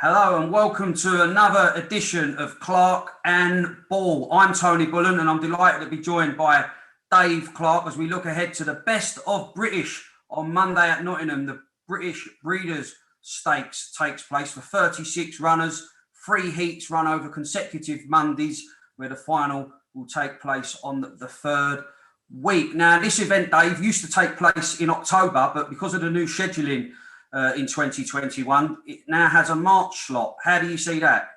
Hello and welcome to another edition of Clark and Ball. I'm Tony Bullen and I'm delighted to be joined by Dave Clark as we look ahead to the best of British on Monday at Nottingham. The British Breeders Stakes takes place for 36 runners, 3 heats run over consecutive Mondays, where the final will take place on the third week. Now, this event, Dave, used to take place in October, but because of the new scheduling in 2021, it now has a March slot. How do you see that?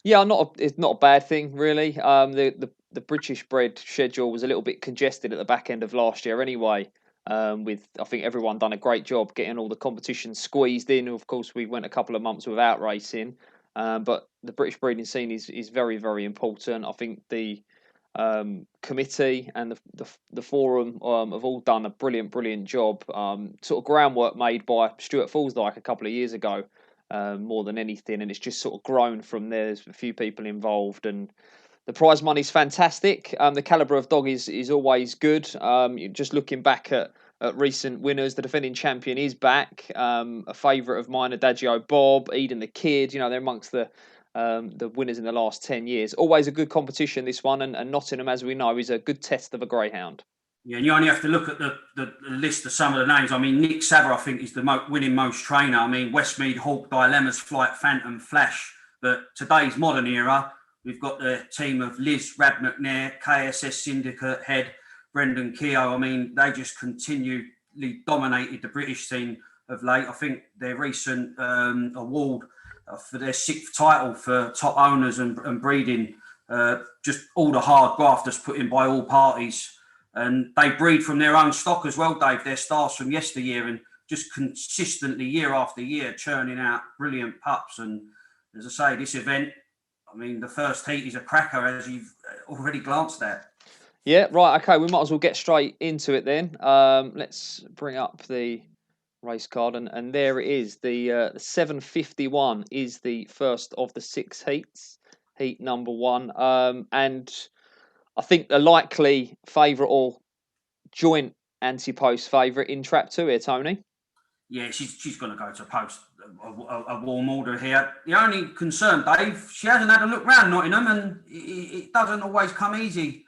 Yeah, it's not a bad thing really. The British bred schedule was a little bit congested at the back end of last year anyway. With I think everyone done a great job getting all the competitions squeezed in. Of course, we went a couple of months without racing, but the British breeding scene is very very important. I think the committee and the forum have all done a brilliant job. Sort of groundwork made by Stuart Fallsdyke a couple of years ago, more than anything, and it's just sort of grown from there. There's a few people involved, and the prize money's fantastic. The calibre of dog is always good. Just looking back at recent winners, the defending champion is back. A favourite of mine, Adagio Bob, Eden the Kid. You know, they're amongst the winners in the last 10 years. Always a good competition, this one, and Nottingham, as we know, is a good test of a greyhound. Yeah, and you only have to look at the list of some of the names. I mean, Nick Savver, I think, is the winning most trainer. I mean, Westmead, Hawk, Dilemma's Flight, Phantom, Flash. But today's modern era, we've got the team of Liz Rad-McNair, KSS Syndicate head, Brendan Keogh. I mean, they just continually dominated the British scene of late. I think their recent award for their 6th title for top owners and breeding, just all the hard graft that's put in by all parties. And they breed from their own stock as well, Dave. Their stars from yesteryear and just consistently year after year churning out brilliant pups. And as I say, this event, I mean, the first heat is a cracker, as you've already glanced at. Yeah, right. Okay, we might as well get straight into it then. Let's bring up the race card, and there it is. The 751 is the first of the 6 heats, heat number 1. And I think the likely favourite or joint anti-post favourite in Trap 2 here, Tony. Yeah, she's going to go to post a warm order here. The only concern, Dave, she hasn't had a look round Nottingham, and it doesn't always come easy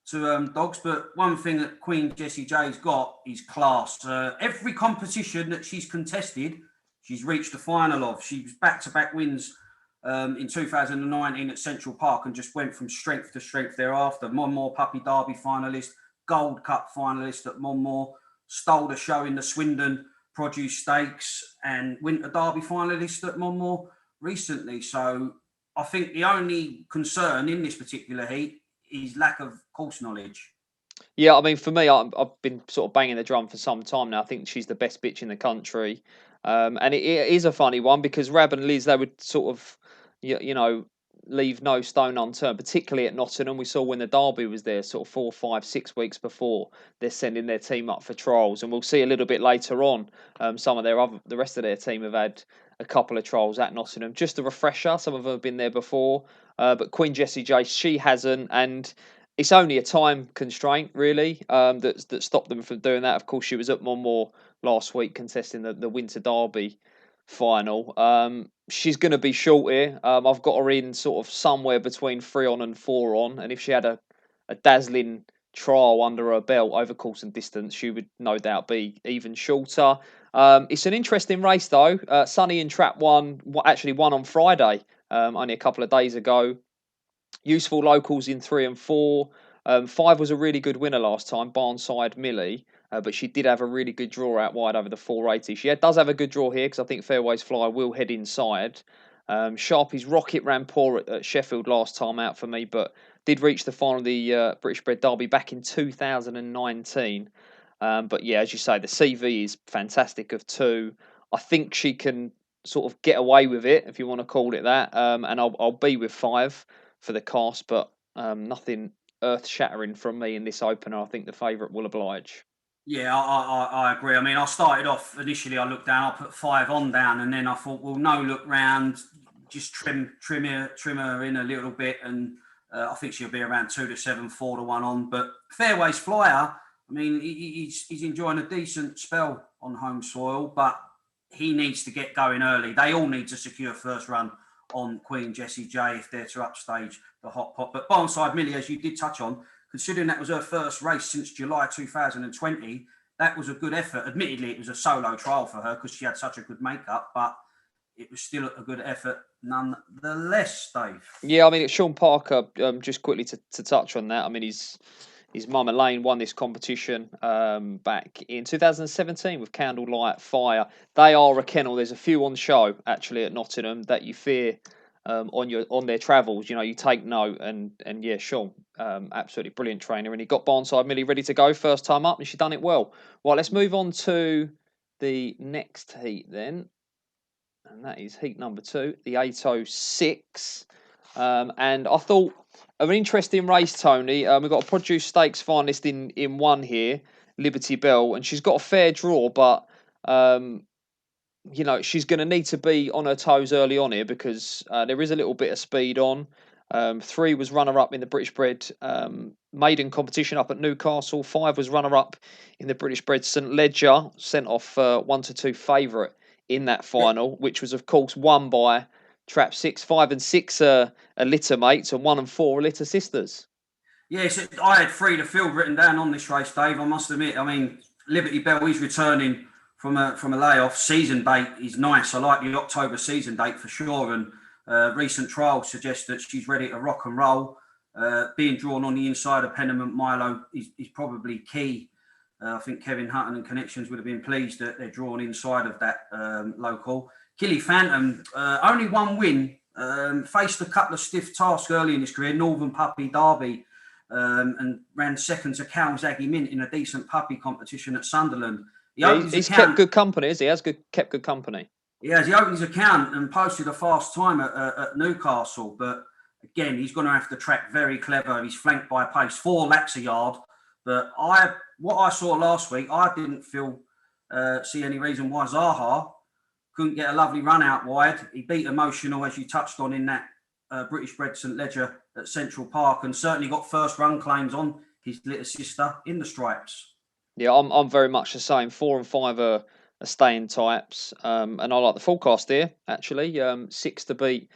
to dogs. But one thing that Queen Jessie J's got is class. Every competition that she's contested, she's reached the final of. She was back-to-back wins in 2019 at Central Park and just went from strength to strength thereafter. Monmore Puppy Derby finalist, Gold Cup finalist at Monmore, stole the show in the Swindon Produce Stakes and Winter Derby finalist at Monmore recently. So I think the only concern in this particular heat is lack of course knowledge. Yeah, I mean, for me, I've been sort of banging the drum for some time now. I think she's the best bitch in the country. And it is a funny one because Rab and Liz, they would sort of, you know, leave no stone unturned, particularly at Nottingham. We saw when the Derby was there, sort of 4, 5, 6 weeks before, they're sending their team up for trials. And we'll see a little bit later on, some of the rest of their team have had a couple of trials at Nottingham. Just a refresher, some of them have been there before. But Queen Jessie J, she hasn't. And it's only a time constraint, really, that stopped them from doing that. Of course, she was at Monmore last week contesting the Winter Derby final. She's going to be short here. I've got her in sort of somewhere between 3 on and 4 on, and if she had a dazzling trial under her belt over course and distance, she would no doubt be even shorter. It's an interesting race, though. Sunny in Trap 1 actually won on Friday, only a couple of days ago. Useful locals in 3 and 4. 5 was a really good winner last time, Barnside Millie, but she did have a really good draw out wide over the 480. She does have a good draw here because I think Fairways Flyer will head inside. Sharpie's Rocket ran poor at Sheffield last time out for me, but did reach the final of the British Bred Derby back in 2019. But yeah, as you say, the CV is fantastic of 2. I think she can sort of get away with it, if you want to call it that. And I'll be with 5 for the cost, but nothing earth-shattering from me in this opener. I think the favourite will oblige. Yeah, I agree. I mean, I started off initially. I looked down. I put 5 on down, and then I thought, well, no look round, just trim her in a little bit, and I think she'll be around 2 to 7, 4 to 1 on. But Fairways Flyer, I mean, he's enjoying a decent spell on home soil, but he needs to get going early. They all need to secure first run on Queen Jessie J if they're to upstage the hot pot. But Barnside Millie, as you did touch on, considering that was her first race since July 2020, that was a good effort. Admittedly, it was a solo trial for her because she had such a good makeup, but it was still a good effort nonetheless, Dave. Yeah, I mean, it's Sean Parker, just quickly to touch on that. I mean, his mum Elaine won this competition back in 2017 with Candlelight Fire. They are a kennel. There's a few on show actually at Nottingham that you fear on their travels. You know, you take note. And yeah, Sean, absolutely brilliant trainer, and he got Barnside Millie ready to go first time up, and she done it well. Right, let's move on to the next heat then, and that is heat number 2, the 806. And I thought an interesting race, Tony. We've got a Produce Stakes finalist in one here, Liberty Bell, and she's got a fair draw, but you know, she's going to need to be on her toes early on here because there is a little bit of speed on. 3 was runner-up in the British Bred maiden competition up at Newcastle. 5 was runner-up in the British Bred St Ledger, sent off 1 to 2 favourite in that final, which was, of course, won by Trap 6. 5 and 6 are litter mates, and 1 and 4 are litter sisters. Yes, I had 3 to field written down on this race, Dave. I must admit, I mean, Liberty Bell is returning from a layoff. Season date is nice. I like the October season date for sure, and recent trials suggest that she's ready to rock and roll. Being drawn on the inside of Pennant Milo is probably key. I think Kevin Hutton and Connections would have been pleased that they're drawn inside of that local. Killy Phantom, only 1 win, faced a couple of stiff tasks early in his career, Northern Puppy Derby, and ran second to Calzaghe Mint in a decent puppy competition at Sunderland. He's kept good company, is he? Has kept good company. Yeah, he opened his account and posted a fast time at Newcastle, but again, he's going to have to track very clever. He's flanked by pace, 4 laps a yard. But what I saw last week, I didn't see any reason why Zaha couldn't get a lovely run out wide. He beat Emotional, as you touched on, in that British Bred St Ledger at Central Park, and certainly got first run claims on his little sister in the stripes. Yeah, I'm very much the same. 4 and 5 are staying types, and I like the forecast here actually. 6 to beat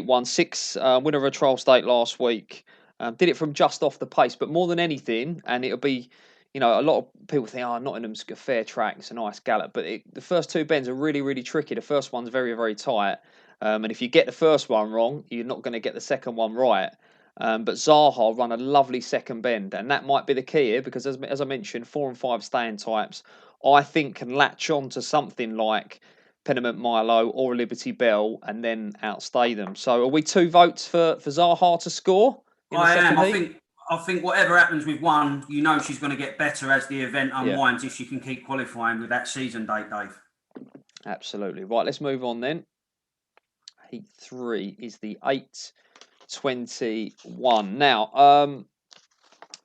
1. 6 winner of a trial stake last week. Did it from just off the pace, but more than anything, and it'll be, you know, a lot of people think, oh, Nottingham's a fair track, it's a nice gallop, but the first 2 bends are really, really tricky. The first one's very, very tight, and if you get the first one wrong, you're not going to get the second one right. But Zaha run a lovely second bend, and that might be the key here because, as I mentioned, 4 and 5 staying types, I think, can latch on to something like Pennant Milo or Liberty Bell and then outstay them. So, are we 2 votes for Zaha to score? I am. I think whatever happens with 1, you know she's going to get better as the event unwinds if she can keep qualifying with that season date, Dave. Absolutely. Right, let's move on then. Heat 3 is the 821. Now,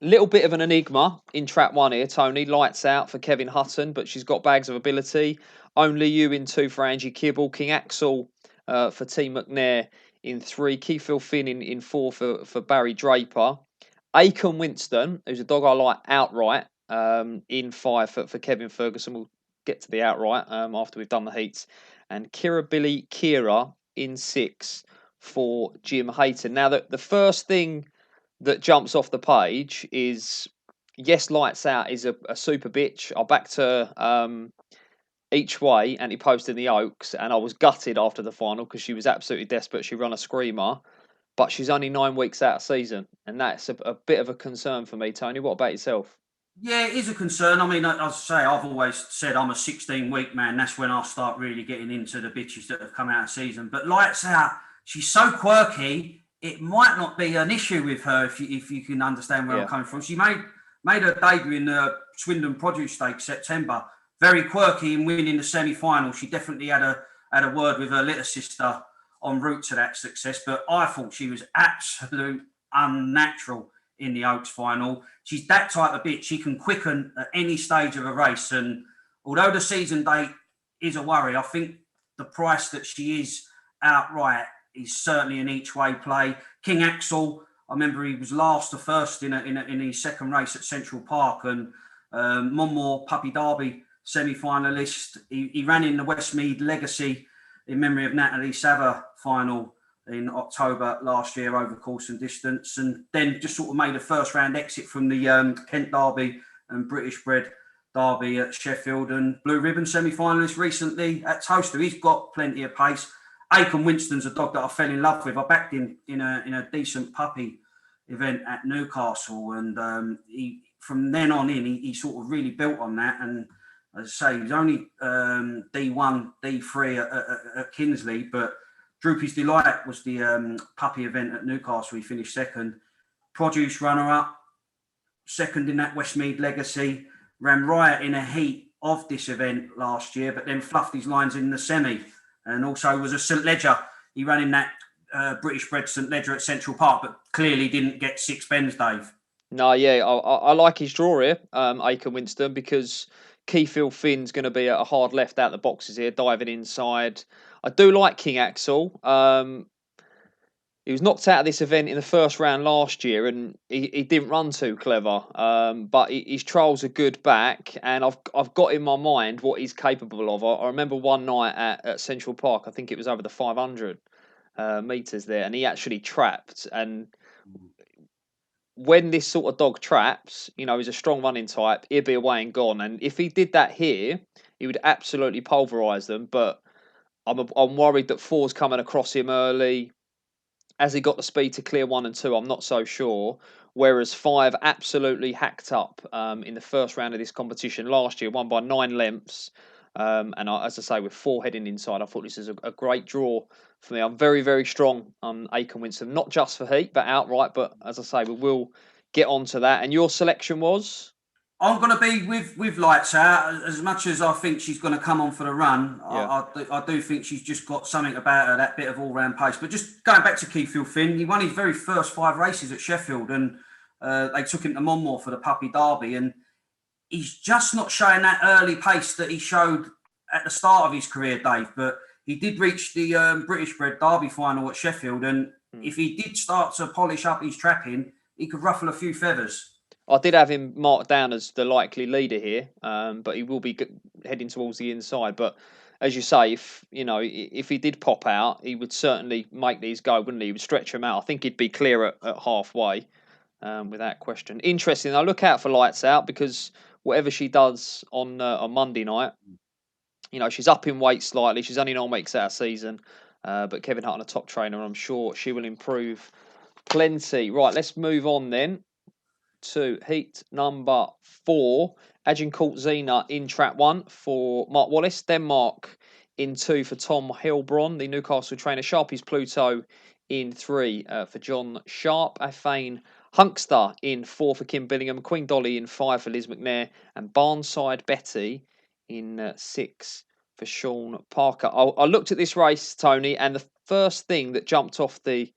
little bit of an enigma in Trap 1 here, Tony. Lights out for Kevin Hutton, but she's got bags of ability. Only You in 2 for Angie Kibble. King Axel for T. McNair in 3. Keithville Finn in 4 for Barry Draper. Aiken Winston, who's a dog I like outright, in 5 for Kevin Ferguson. We'll get to the outright after we've done the heats. And Billy Kira in 6 for Jim Hayton. Now, the first thing that jumps off the page is, yes, Lights Out is a super bitch. I backed her each way, and he posted the Oaks, and I was gutted after the final because she was absolutely desperate. She ran a screamer, but she's only 9 weeks out of season, and that's a bit of a concern for me, Tony. What about yourself? Yeah, it is a concern. I mean, as I say, I've always said I'm a 16-week man. That's when I start really getting into the bitches that have come out of season. But Lights Out, she's so quirky, it might not be an issue with her if you can understand where I'm coming from. She made her debut in the Swindon Produce Stakes September. Very quirky in winning the semi-final. She definitely had a word with her little sister en route to that success. But I thought she was absolute unnatural in the Oaks final. She's that type of bitch. She can quicken at any stage of a race. And although the season date is a worry, I think the price that she is outright is certainly an each way play. King Axel, I remember he was last to first in his second race at Central Park, and Monmore Puppy Derby semi-finalist. He ran in the Westmead Legacy in memory of Natalie Sava final in October last year over course and distance, and then just sort of made a first round exit from the Kent Derby and British Bred Derby at Sheffield, and Blue Ribbon semi-finalist recently at Toaster. He's got plenty of pace. Aiken Winston's a dog that I fell in love with. I backed him in a decent puppy event at Newcastle, and he from then on in he sort of really built on that. And as I say, he was only D1, D3 at Kinsley, but Droopy's Delight was the puppy event at Newcastle. He finished second. Produce runner-up, second in that Westmead Legacy. Ran riot in a heat of this event last year, but then fluffed his lines in the semi. And also was a St Ledger. He ran in that British Bred St Ledger at Central Park, but clearly didn't get 6 bends, Dave. No, yeah, I like his draw here, Aiken Winston, because Keyfield Finn's going to be a hard left out the boxes here, diving inside. I do like King Axel. He was knocked out of this event in the first round last year, and he didn't run too clever. But his trials are good back, and I've got in my mind what he's capable of. I remember one night at Central Park, I think it was over the 500 meters there, and he actually trapped. And when this sort of dog traps, he's a strong running type, he'll be away and gone. And if he did that here, he would absolutely pulverise them. But I'm worried that 4's coming across him early. Has he got the speed to clear 1 and 2? I'm not so sure. Whereas 5 absolutely hacked up in the first round of this competition last year, won by 9 lengths. As I say, with 4 heading inside, I thought this is a great draw for me. I'm very, very strong on Aiken Winston, not just for heat, but outright. But as I say, we will get on to that. And your selection was? I'm going to be with Lights Out. As much as I think she's going to come on for the run, Yeah. I do think she's just got something about her, that bit of all-round pace. But just going back to Keyfield Finn, he won his very first 5 races at Sheffield, and they took him to Monmore for the Puppy Derby, and he's just not showing that early pace that he showed at the start of his career, Dave. But he did reach the British Bred Derby final at Sheffield, and if he did start to polish up his trapping, he could ruffle a few feathers. I did have him marked down as the likely leader here, but he will be heading towards the inside. But as you say, if he did pop out, he would certainly make these go, wouldn't he? He would stretch them out. I think he'd be clear at halfway, without question. Interesting. I look out for Lights Out, because whatever she does on Monday night, she's up in weight slightly. She's only 9 weeks out of season, but Kevin Hutton, a top trainer, and I'm sure she will improve plenty. Right, let's move on then to heat number 4. Agincourt Zena in trap 1 for Mark Wallace. Denmark in 2 for Tom Hilbron, the Newcastle trainer. Sharpie's Pluto in 3 for John Sharp. Afane Hunkster in 4 for Kim Billingham. Queen Dolly in 5 for Liz McNair. And Barnside Betty in 6 for Sean Parker. I looked at this race, Tony, and the first thing that jumped off the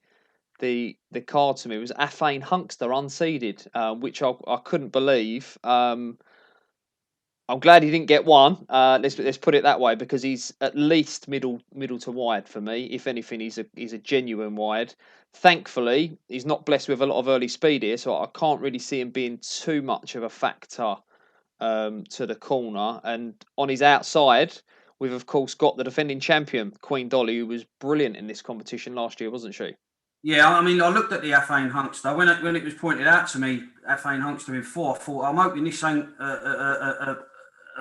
card to me was Afane Hunkster unseeded, which I couldn't believe. I'm glad he didn't get 1. Let's put it that way, because he's at least middle to wide for me. If anything, he's a genuine wide. Thankfully, he's not blessed with a lot of early speed here, so I can't really see him being too much of a factor to the corner. And on his outside, we've of course got the defending champion Queen Dolly, who was brilliant in this competition last year, wasn't she? Yeah, I mean, I looked at the Afane Hunkster when it was pointed out to me. Afane Hunkster in 4. I thought, I'm hoping this ain't a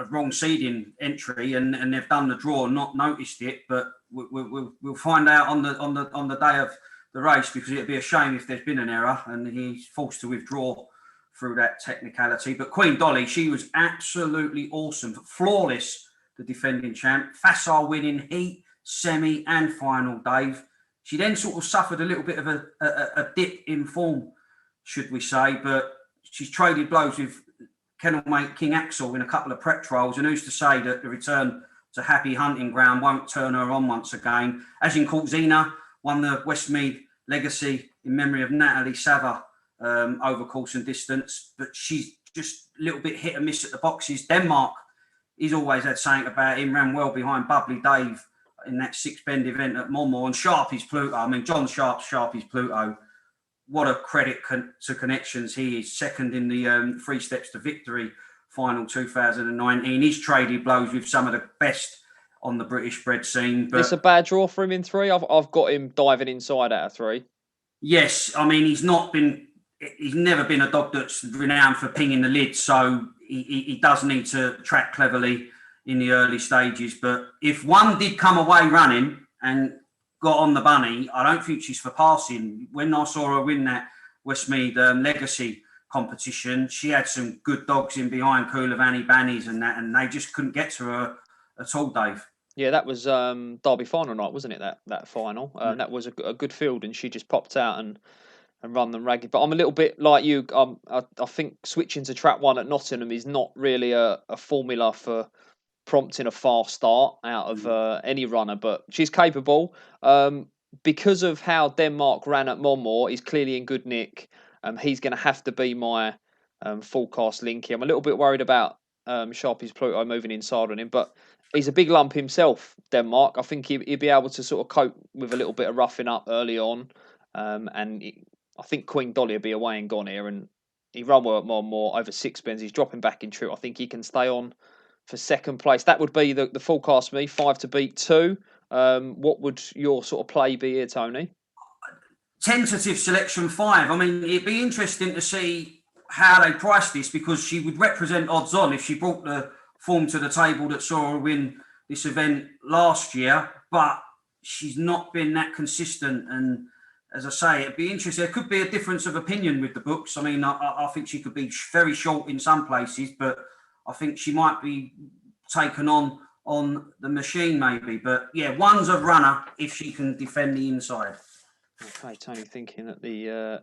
wrong seeding entry, and they've done the draw and not noticed it. But we'll find out on the day of the race, because it'd be a shame if there's been an error and he's forced to withdraw through that technicality. But Queen Dolly, she was absolutely awesome, flawless. The defending champ, facile winning heat, semi, and final, Dave. She then sort of suffered a little bit of a dip in form, should we say, but she's traded blows with kennelmate King Axel in a couple of prep trials, and who's to say that the return to happy hunting ground won't turn her on once again. Agincourt Zena won the Westmead Legacy in memory of Natalie Sava over course and distance, but she's just a little bit hit and miss at the boxes. Denmark, he's always had something about him, ran well behind Bubbly Dave in that 6 bend event at Monmore. And Sharpie's Pluto, I mean, John Sharpie's Pluto, what a credit to connections. He is second in the 3 steps to victory final 2019. He's traded blows with some of the best on the British bred scene. But it's a bad draw for him in 3. I've got him diving inside out of 3. yes, I mean he's never been a dog that's renowned for pinging the lid, so he does need to track cleverly in the early stages. But if one did come away running and got on the bunny, I don't think she's for passing. When I saw her win that Westmead Legacy competition, she had some good dogs in behind, Coolavani Bannies and that, and they just couldn't get to her at all, Dave. Yeah, that was Derby final night, wasn't it? That final. That was a good field, and she just popped out and run them ragged. But I'm a little bit like you. I think switching to trap 1 at Nottingham is not really a formula for prompting a fast start out of any runner, but she's capable. Because of how Denmark ran at Monmore, he's clearly in good nick. He's going to have to be my forecast link here. I'm a little bit worried about Sharpie's Pluto moving inside on him, but he's a big lump himself, Denmark. I think he'd be able to sort of cope with a little bit of roughing up early on. I think Queen Dolly will be away and gone here, and he run well at Monmore over 6 He's dropping back in true. I think he can stay on for second place. That would be the forecast for me, 5 to beat 2. What would your sort of play be here, Tony? Tentative selection 5. I mean, it'd be interesting to see how they price this, because she would represent odds on if she brought the form to the table that saw her win this event last year, but she's not been that consistent. And as I say, it'd be interesting. There could be a difference of opinion with the books. I mean, I think she could be very short in some places, but I think she might be taken on the machine maybe. But yeah, 1's a runner if she can defend the inside. Okay, Tony thinking that the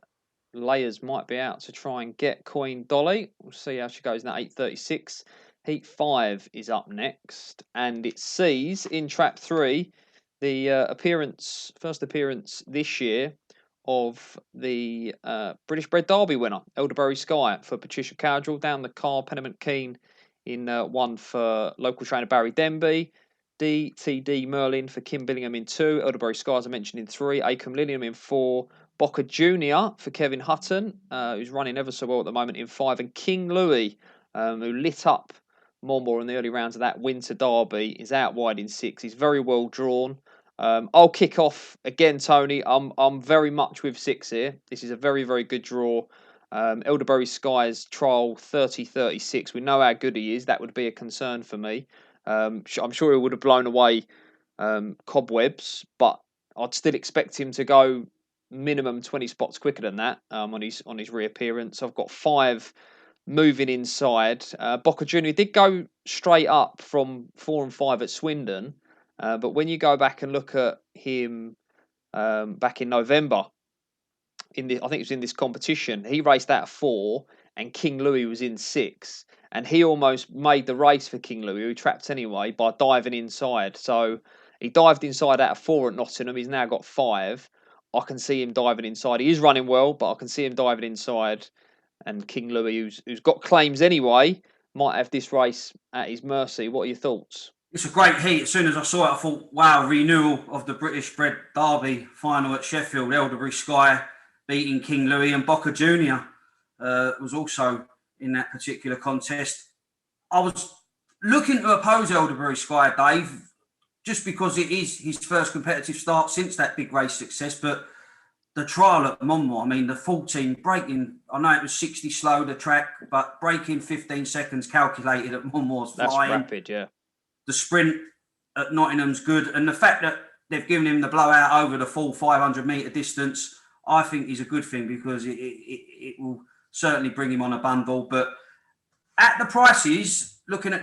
layers might be out to try and get Queen Dolly. We'll see how she goes now. 8:36. Heat 5 is up next, and it sees in trap 3 the first appearance this year of the British Bred Derby winner, Elderberry Sky, for Patricia Cowdrell, down the car, Pennant Keen in 1 for local trainer Barry Denby, DTD Merlin for Kim Billingham in 2, Elderberry Sky, as I mentioned, in 3, Acom Lilliam in 4, Boca Junior for Kevin Hutton, who's running ever so well at the moment, in 5, and King Louis, who lit up Monmore in the early rounds of that Winter Derby, is out wide in 6. He's very well drawn. I'll kick off again, Tony. I'm very much with 6 here. This is a very, very good draw. Elderberry Sky's trial 30-36. We know how good he is. That would be a concern for me. I'm sure he would have blown away Cobwebs, but I'd still expect him to go minimum 20 spots quicker than that on his reappearance. I've got 5 moving inside. Boca Junior did go straight up from 4 and 5 at Swindon, but when you go back and look at him back in November, I think it was in this competition, he raced out of 4 and King Louis was in 6, and he almost made the race for King Louis, who trapped anyway, by diving inside. So he dived inside out of 4 at Nottingham. He's now got 5. I can see him diving inside. He is running well, but I can see him diving inside. And King Louis, who's got claims anyway, might have this race at his mercy. What are your thoughts? It's a great heat. As soon as I saw it, I thought, wow, renewal of the British Bred Derby final at Sheffield. Elderberry Sky beating King Louis, and Boca Junior was also in that particular contest. I was looking to oppose Elderberry Sky, Dave, just because it is his first competitive start since that big race success. But the trial at Monmore, I mean, the 14 breaking, I know it was 60 slow, the track, but breaking 15 seconds calculated at Monmore's flying. That's rapid, yeah. The sprint at Nottingham's good. And the fact that they've given him the blowout over the full 500 metre distance, I think is a good thing, because it will certainly bring him on a bundle. But at the prices, looking at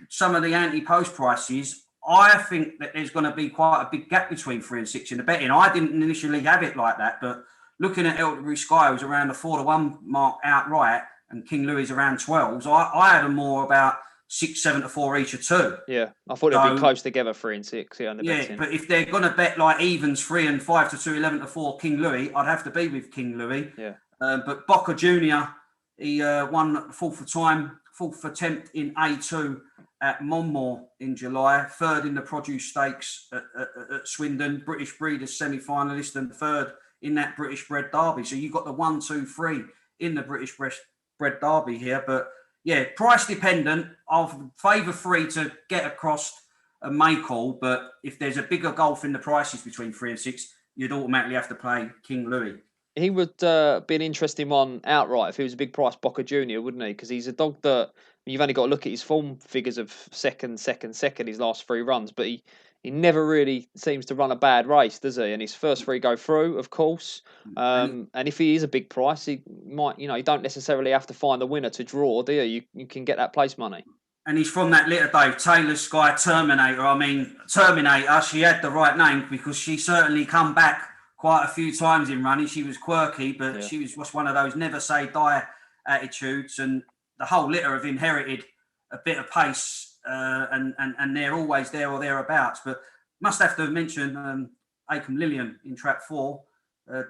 some of the anti-post prices, I think that there's going to be quite a big gap between 3 and 6 in the betting. I didn't initially have it like that, but looking at Elderberry Sky, was around the 4-1 mark outright, and King Louis around 12. So I had them more about 6, 7 to 4 each or 2. Yeah, I thought it'd be close together, 3 and 6. Yeah, but if they're going to bet like evens 3 and 5 to 2, 11 to 4 King Louis, I'd have to be with King Louis. Yeah. But Boca Junior, he won 4th attempt in A2 at Monmore in July, 3rd in the Produce Stakes at Swindon, British Breeders semi-finalist, and 3rd in that British Bred Derby. So you've got the 1, 2, 3 in the British Bred Derby here. But yeah, price dependent. I'll favour 3 to get across a make all, but if there's a bigger gulf in the prices between 3 and 6, you'd automatically have to play King Louis. He would be an interesting one outright if he was a big price Boca Junior, wouldn't he? Because he's a dog that you've only got to look at his form figures of second his last 3 runs, but he never really seems to run a bad race, does he? And his first 3 go through, of course. And if he is a big price, he might, you don't necessarily have to find the winner to draw, do you? You can get that place money. And he's from that litter, Dave, Taylor Sky Terminator. I mean, Terminator, she had the right name because she certainly come back quite a few times in running. She was quirky, but she was just one of those never say die attitudes. And the whole litter have inherited a bit of pace, and they're always there or thereabouts. But must have to mention Acom Lillian in trap 4.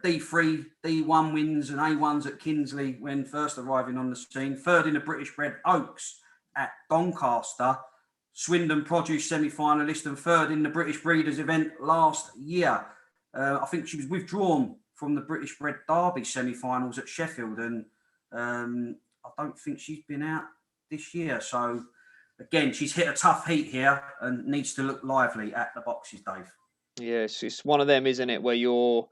D3, D1 wins and A1s at Kinsley when first arriving on the scene. 3rd in the British bred Oaks at Doncaster. Swindon Produce semi-finalist and 3rd in the British Breeders event last year. I think she was withdrawn from the British bred Derby semi-finals at Sheffield, and I don't think she's been out this year. So again, she's hit a tough heat here and needs to look lively at the boxes, Dave. Yes, it's one of them, isn't it, where you're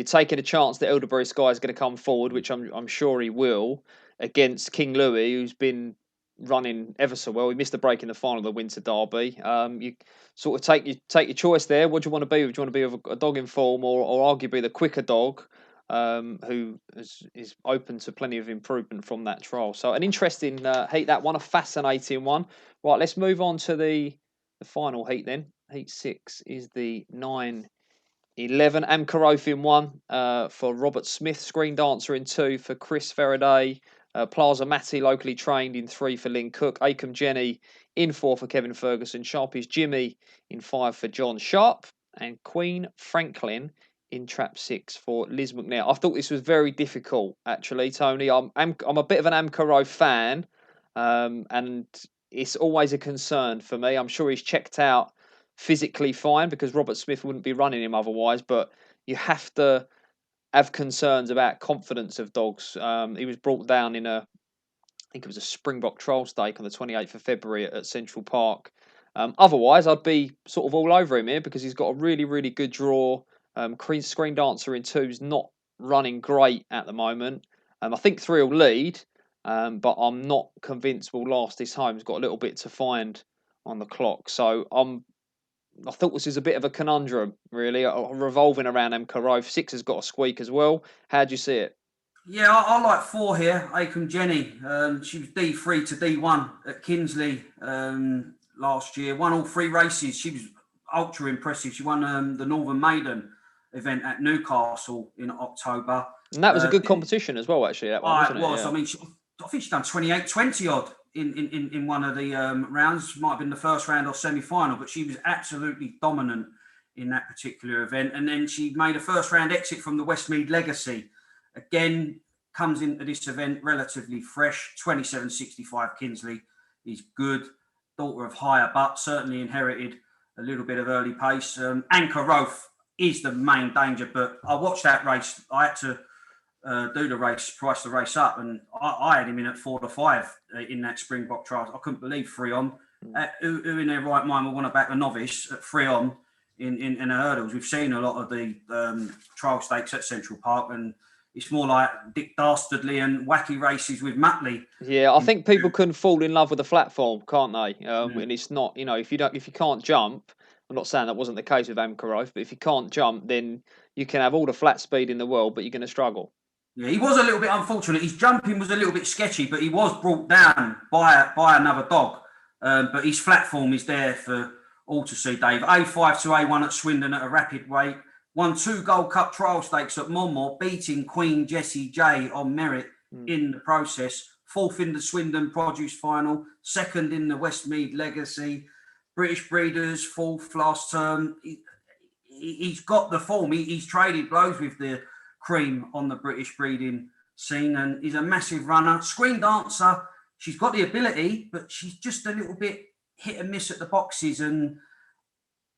taking a chance that Elderberry Sky is going to come forward, which I'm sure he will, against King Louis, who's been running ever so well. He missed a break in the final of the Winter Derby. You sort of take your choice there. What do you want to be? Do you want to be with a dog in form, or arguably the quicker dog, who is open to plenty of improvement from that trial? So an interesting heat, that one, a fascinating one. Right, let's move on to the final heat then. Heat 6 is the 9-11. Amkaroth in 1 for Robert Smith. Screen Dancer in 2 for Chris Faraday. Plaza Matti, locally trained, in 3 for Lynn Cook. Acom Jenny in 4 for Kevin Ferguson. Sharpies Jimmy in 5 for John Sharp. And Queen Franklin in trap 6 for Liz McNair. I thought this was very difficult, actually, Tony. I'm a bit of an Amkaroth fan, and it's always a concern for me. I'm sure he's checked out physically fine because Robert Smith wouldn't be running him otherwise, but you have to have concerns about confidence of dogs. He was brought down in I think it was a Springbok trial stake on the 28th of February at Central Park. Otherwise, I'd be sort of all over him here because he's got a really, really good draw. Screen Dancer in 2 is not running great at the moment. I think 3 will lead, but I'm not convinced we'll last this home. He's got a little bit to find on the clock. So I thought this is a bit of a conundrum, really, revolving around Amkaroth. 6 has got a squeak as well. How do you see it? Yeah, I like 4 here. Acom Jenny. She was D3 to D1 at Kinsley last year. Won all 3 races. She was ultra impressive. She won the Northern Maiden event at Newcastle in October. And that was a good competition as well, actually. That one, wasn't it? It was. Yeah. I mean, I think she's done 28-20 odd in one of the rounds. Might have been the first round or semi-final, but she was absolutely dominant in that particular event. And then she made a first round exit from the Westmead Legacy. Again, comes into this event relatively fresh. 27.65 Kinsley is good. Daughter of higher, but certainly inherited a little bit of early pace. Amkaroth is the main danger, but I watched that race. I had to do the race, price the race up, and I had him in at 4 to 5 in that Springbok trial. I couldn't believe 3 on. Who in their right mind would want to back a novice at 3 on in the hurdles? We've seen a lot of the trial stakes at Central Park, and it's more like Dick Dastardly and wacky races with Mutley. Yeah, I think people can fall in love with the flat form, can't they? And it's not, if you can't jump. I'm not saying that wasn't the case with Amkaroth, but if you can't jump, then you can have all the flat speed in the world, but you're going to struggle. Yeah, he was a little bit unfortunate. His jumping was a little bit sketchy, but he was brought down by another dog. But his flat form is there for all to see, Dave. A5 to A1 at Swindon at a rapid rate. Won 2 Gold Cup trial stakes at Monmouth, beating Queen Jessie J on merit in the process. 4th in the Swindon Produce Final. 2nd in the Westmead Legacy. British Breeders, 4th last term. He's got the form. He's traded blows with the cream on the British breeding scene, and he's a massive runner. Screen Dancer, she's got the ability, but she's just a little bit hit and miss at the boxes, and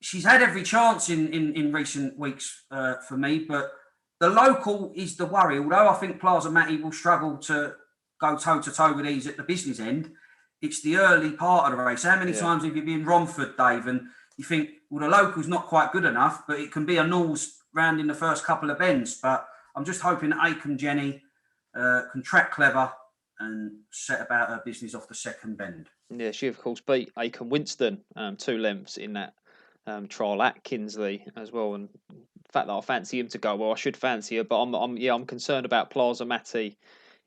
she's had every chance in recent weeks for me, but the local is the worry. Although I think Plaza Matti will struggle to go toe to toe with these at the business end. It's the early part of the race. How many times have you been in Romford, Dave? And you think, well, the local's not quite good enough, but it can be a nose round in the first couple of bends. But I'm just hoping that Acom Jenny can track clever and set about her business off the second bend. Yeah, she of course beat Acom Winston 2 lengths in that trial at Kinsley as well. And the fact that I fancy him to go well, I should fancy her, but I'm concerned about Plaza Matti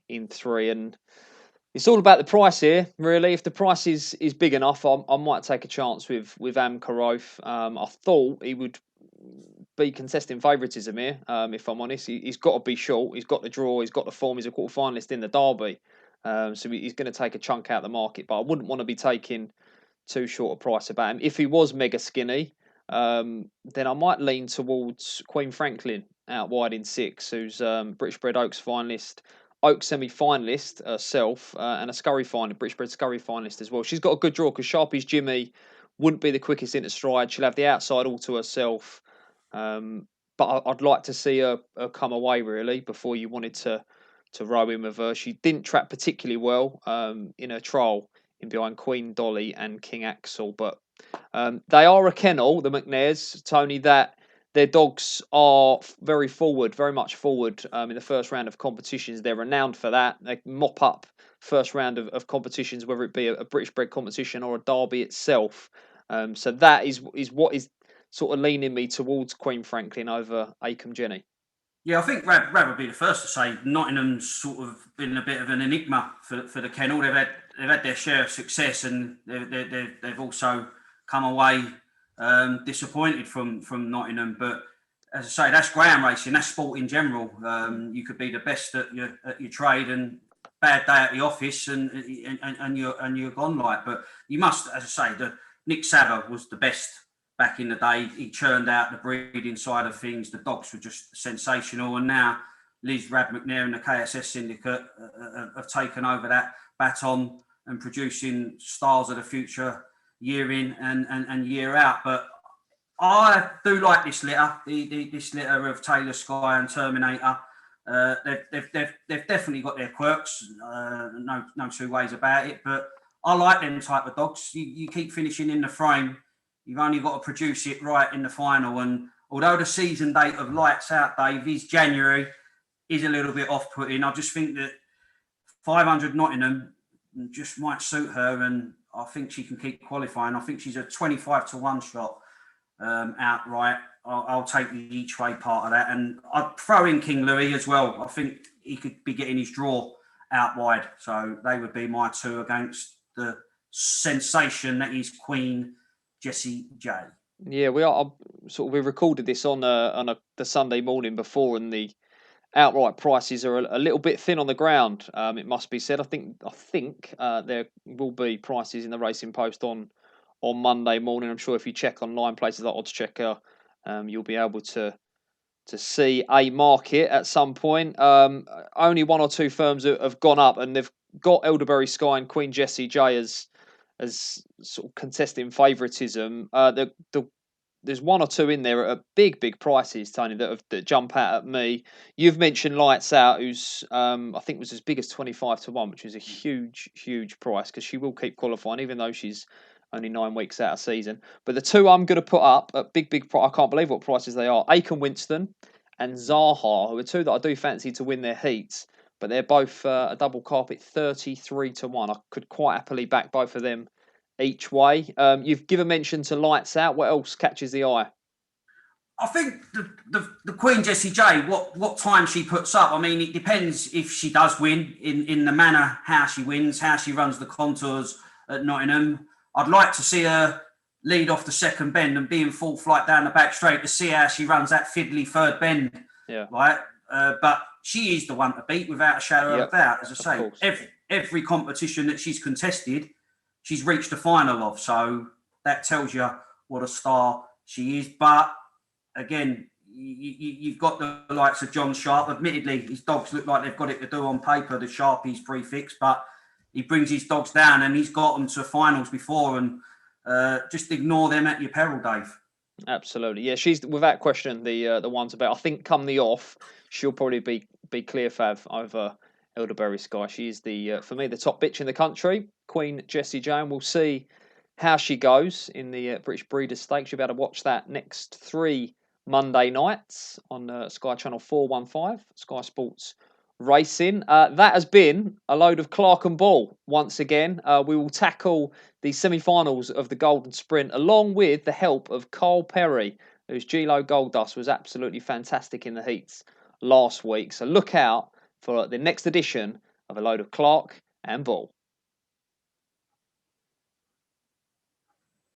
in 3, and it's all about the price here, really. If the price is big enough, I might take a chance with Amkaroth. I thought he would be contesting favouritism here, if I'm honest. He's got to be short. He's got the draw. He's got the form. He's a quarter finalist in the Derby. So he's going to take a chunk out of the market. But I wouldn't want to be taking too short a price about him. If he was mega skinny, then I might lean towards Queen Franklin out wide in 6, who's British Bred Oaks finalist. Oaks semi-finalist herself, and a Scurry finalist, British Bred Scurry finalist as well. She's got a good draw because Sharpie's Jimmy wouldn't be the quickest into stride. She'll have the outside all to herself. But I'd like to see her come away, really, before you wanted to row in with her. She didn't track particularly well in her trial in behind Queen Dolly and King Axel. But they are a kennel, the McNairs, Tony, that their dogs are very much forward in the first round of competitions. They're renowned for that. They mop up first round of competitions, whether it be a British bred competition or a derby itself. So that is what is sort of leaning me towards Queen Franklin over Acom Jenny. Yeah, I think Rab would be the first to say Nottingham's sort of been a bit of an enigma for the kennel. They've had their share of success, and they've also come away disappointed from Nottingham. But as I say, that's ground racing, that's sport in general. You could be the best at your trade, and bad day at the office, and you're gone like. But you must, as I say, Nick Savva was the best back in the day. He churned out the breeding side of things. The dogs were just sensational. And now Liz Rab McNair and the KSS syndicate have taken over that baton and producing stars of the future year in and year out. But I do like this litter, this litter of Taylor Sky and Terminator. They've definitely got their quirks, no two ways about it. But I like them type of dogs. You keep finishing in the frame. You've only got to produce it right in the final. And although the season date of Lights Out, Dave, is January, is a little bit off-putting, I just think that 500 Nottingham just might suit her, and I think she can keep qualifying. I think she's a 25-1 shot outright. I'll take the each way part of that. And I'd throw in King Louis as well. I think he could be getting his draw out wide. So they would be my 2 against the sensation that is Queen Jessie J. Yeah, we recorded this on the Sunday morning before, and the outright prices are a little bit thin on the ground. It must be said. I think there will be prices in the Racing Post on Monday morning. I'm sure if you check online places like Odds Checker, you'll be able to see a market at some point. Only 1 or 2 firms have gone up, and they've got Elderberry Sky and Queen Jessie J as sort of contesting favouritism. There's 1 or 2 in there at big prices, Tony, that jump out at me. You've mentioned Lights Out, who's I think was as big as 25-1, which is a huge price, because she will keep qualifying, even though she's only 9 weeks out of season. But the 2 I'm going to put up at big price, I can't believe what prices they are. Acom Winston and Zaha, who are 2 that I do fancy to win their heats. But they're both a double carpet 33-1. I could quite happily back both of them each way. You've given mention to Lights Out. What else catches the eye? I think the Queen Jessie J, what time she puts up. I mean, it depends if she does win in the manner how she wins, how she runs the contours at Nottingham. I'd like to see her lead off the second bend and be in full flight down the back straight to see how she runs that fiddly third bend. Yeah. Right. But she is the one to beat without a shadow of doubt. As I say, every competition that she's contested, she's reached the final of. So that tells you what a star she is. But again, you've got the likes of John Sharp. Admittedly, his dogs look like they've got it to do on paper, the Sharpies prefix, but he brings his dogs down and he's got them to finals before, and just ignore them at your peril, Dave. Absolutely. Yeah, she's without question the ones about. I think come the off, she'll probably be clear fav over Elderberry Sky. She is the for me the top bitch in the country. Queen Jessie Jane. We'll see how she goes in the British Breeders Stakes. You'll be able to watch that next 3 Monday nights on Sky Channel 415, Sky Sports Racing. That has been a load of Clark and Ball once again. We will tackle the semi-finals of the Golden Sprint along with the help of Carl Perry, whose Gilo Gold Dust was absolutely fantastic in the heats last week. So look out for the next edition of a load of Clark and Ball.